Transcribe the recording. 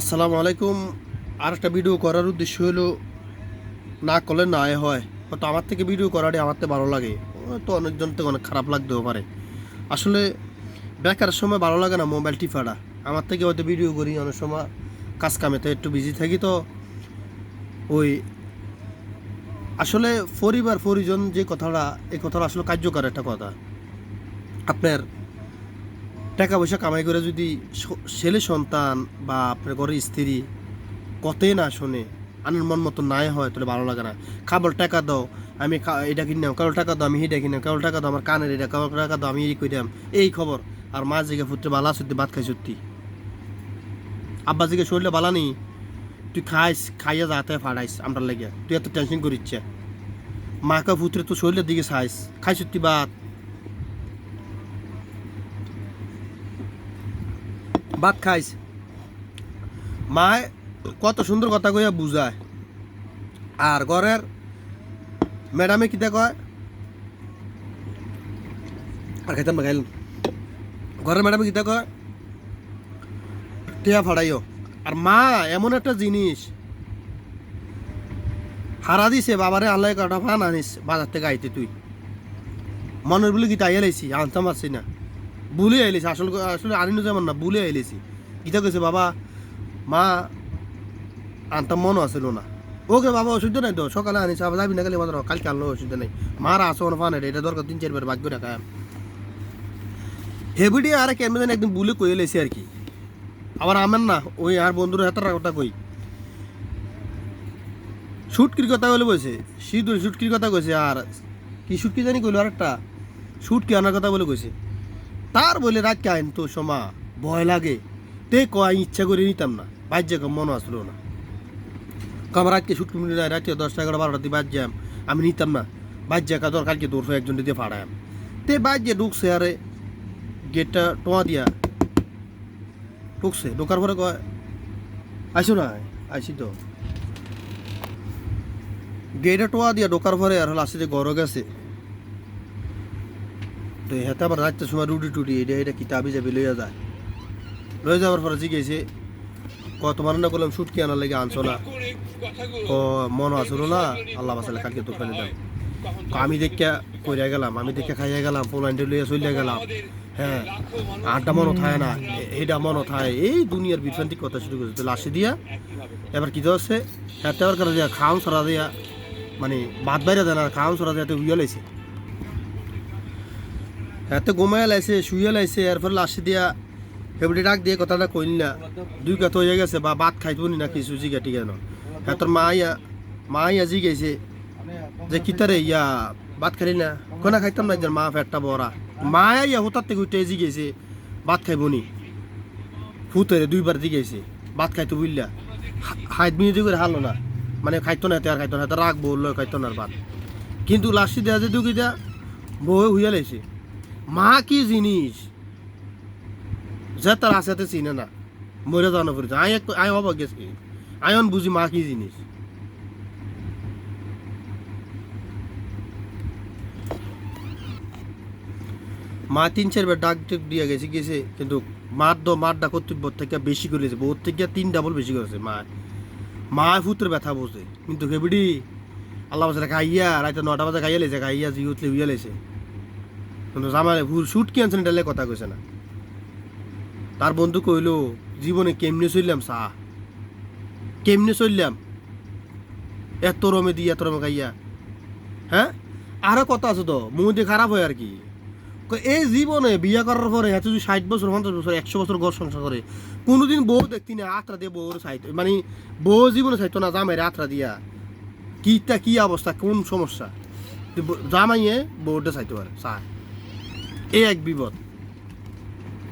আসসালামু আলাইকুম। আর একটা ভিডিও করার উদ্দেশ্য হলো না করলে না হয়, হয়তো আমার থেকে ভিডিও করাটাই আমার থেকে ভালো লাগে, তো অনেকজন থেকে অনেক খারাপ লাগতেও পারে। আসলে বেকার সময় ভালো লাগে না মোবাইল টিপাটা। আমার থেকে হয়তো ভিডিও করি, অনেক সময় কাজ কামেতে একটু বিজি থাকি, তো ওই আসলে পরিবার পরিজন যে কথাটা, এই কথাটা আসলে কার্যকর একটা কথা। আপনার টাকা পয়সা কামাই করে যদি ছেলে সন্তান বা আপনার ঘরের স্ত্রী কথাই না শোনে, আনের মন মতো নাই হয়, তাহলে ভালো লাগে না। খাবার টাকা দাও, আমি এটা কিনলাম, কারো টাকা দাও আমি এটা কিনলাম, কারো টাকা দাও আমার কানের এটা, কারো টাকা দাও আমি এই কইলাম, এই খবর। আর মা জিগে ফুটতে বালা সত্যি ভাত খাই সত্যি, আব্বা জিগে শরীরে বালা নেই, তুই খাইস খাইয়া যাতে ফাড়াইস আমরা লেগে, তুই এত টেনশন করিচ্ছে। মাকে ফুটরে তো শরীরের দিকে চাইস, খাই সত্যি ভাত ভাত খাইস। মায় কত সুন্দর কথা কইয়া বুঝায়, আর ঘরের ম্যাডামে কিতা কয়, আর খাইতাম না খাইলাম, ঘরের ম্যাডামে কিতা কয় টিয়া ফাড়াইও। আর মা এমন একটা জিনিস হারা দিছে, বাবারে আল্লাহ কাটা ফান আনিস বাজার থেকে আইতে, তুই মনের বলে গীতা আইয়া লাইছি, আনতাম পারছি না, ভুলে আইলেছি, আসলে আসলে আনিনো যেমন না, ভুলে আইলেছি। গীতা কইছে বাবা মা আনতাম মনও আসিল না, ওকে বাবা অসুবিধা নাই তো, সকালে আনিস আবার যাবি না, কালি বাজার কালকে আনলো অসুবিধা নেই, মারা আসো না ফান, এটা দরকার 3-4 বার ভাগ্য রাখা হেভিডি। আর কেমন জানি একদিন ভুলে কয়ে লাইছি আর কি। আবার আমার না ওই আর বন্ধুর হাতের কথা কই, শুটকির কথা বলে বলছে, সিঁদুর শুটকির কথা কইছে, আর কি শুটকি জানি কইলো, আর একটা শুটকি আনার কথা বলে কইছে। তার বলে রাত কে আইন তো সমা ভয় লাগে, তে কয় ইচ্ছা করে নিতাম না, বাজ্যে মনে আসলো না, আমার রাতকে শুটকি মিলে নাই, রাতে 10-11-12টা দিয়ে বাজ যাম, আমি নিতাম না, বাজ্যে কাদর কালকে দৌড় একজন দিয়ে ফাড়ায়াম। তে বাজ্যে ঢুকছে, আরে গেটটা টোয়া দিয়া ঢুকছে, ঢোকার পরে কয় আইসো না, আইসি তো, গেটে টোয়া দিয়া ঢোকার পরে আর হলো আসে যে গড় গেছে, তো হেতে আবার রাত্রের সময় রুটি টুটি এটা এটা কিতাবি যাবি লইয়া যায়, লয়ে যাওয়ার পরে জিজ্ঞেসে তোমার না করলাম শুটকি আনার লেগে আনছো না, ও মনে আসলো না, আল্লাহ বাসালে কালকে তো ফেলে দাও। আমি দেখে কইরা গেলাম, আমি দেখে খাইয়া গেলাম, পোল্যান্ডে লইয়া চলিয়া গেলাম, হ্যাঁ আটটা মনে থাকে না, এইটা মনে থাকে, এই দুনিয়ার বিভ্রান্তিক কথা শুরু করেছে। তো লাশে দিয়া এবার কি হচ্ছে, হ্যাঁ তেবার করে দিয়া খাওন সরা দিয়া, মানে ভাত বাইরে দেয় না, খাওন সরা দিয়া উইয়া লাইছে, হ্যাঁ তো ঘুমাইয়া লাইছে, শুইয়া লাইছে, এরপর লাশে দিয়া হেবড়ি ডাক দিয়ে কথাটা কইল না, 2 কাত হয়ে গেছে বা ভাত খাইতো না কিছু জিগা টিকা না, হ্যাঁ তোর মাইয়া জিগেছে যে কিতারে ইয়া ভাত খালি না, কোনা খাইতাম না, মা ফেটটা বড়া, মায়া ইয়া হতার থেকে উঠে জিগেছে ভাত খাইব নি, ফুতরে 2 বার জিগেছে ভাত খাইতো বুঝলা, হাইট মিনিট করে হারলো না, মানে খাইতো না, আর খাইতো না, রাখবো খাইতো না ভাত। কিন্তু লাস্টে দেওয়া যে দুকিটা বউ হইয়া লাইছে, মা কি জিনিস যে তার আসাতে চিনে না, মরে যাওয়ানো পড়েছে, আই অবাক গেছি, আয়ন বুঝি মা কি জিনিস। মা 3-4 বার ডাক দিয়ে গেছে, কিন্তু মারটা কর্তব্য থেকে বেশি করেছে, বউর থেকে 3 ডাবল বেশি করেছে মা ফুতের ব্যথা বোঝে, কিন্তু হেবিডি আল্লাহ বাসালে খাইয়া রাইতে 9টা বাজে খাইয়া লেছে, খাইয়া জি উঠলে উইয়া লেছে, কিন্তু জামালে ভুল শুট কি আনছেন এটা কথা কইছে না। তার বন্ধু কইলো জীবনে কেমনে চললাম কেমনে চললাম, এত রমে দিয়ে এত রমে খাইয়া, হ্যাঁ আরো কথা আছে তো মুখ খারাপ হয় আর কি। এই জীবনে বিয়ে করার পরে এত যদি 60 বছর 50 বছর 100 বছর ঘর সংসার করে, কোনোদিন বউ দেখতি না আত্রা দিয়ে বউর চাইতো, মানে বউ জীবনে চাইতো না জামাই আত্রা দিয়া, কি অবস্থা, কোন সমস্যা, জামাইয়ে বউটা চাইতে পারে চায়, এই এক বিপদ।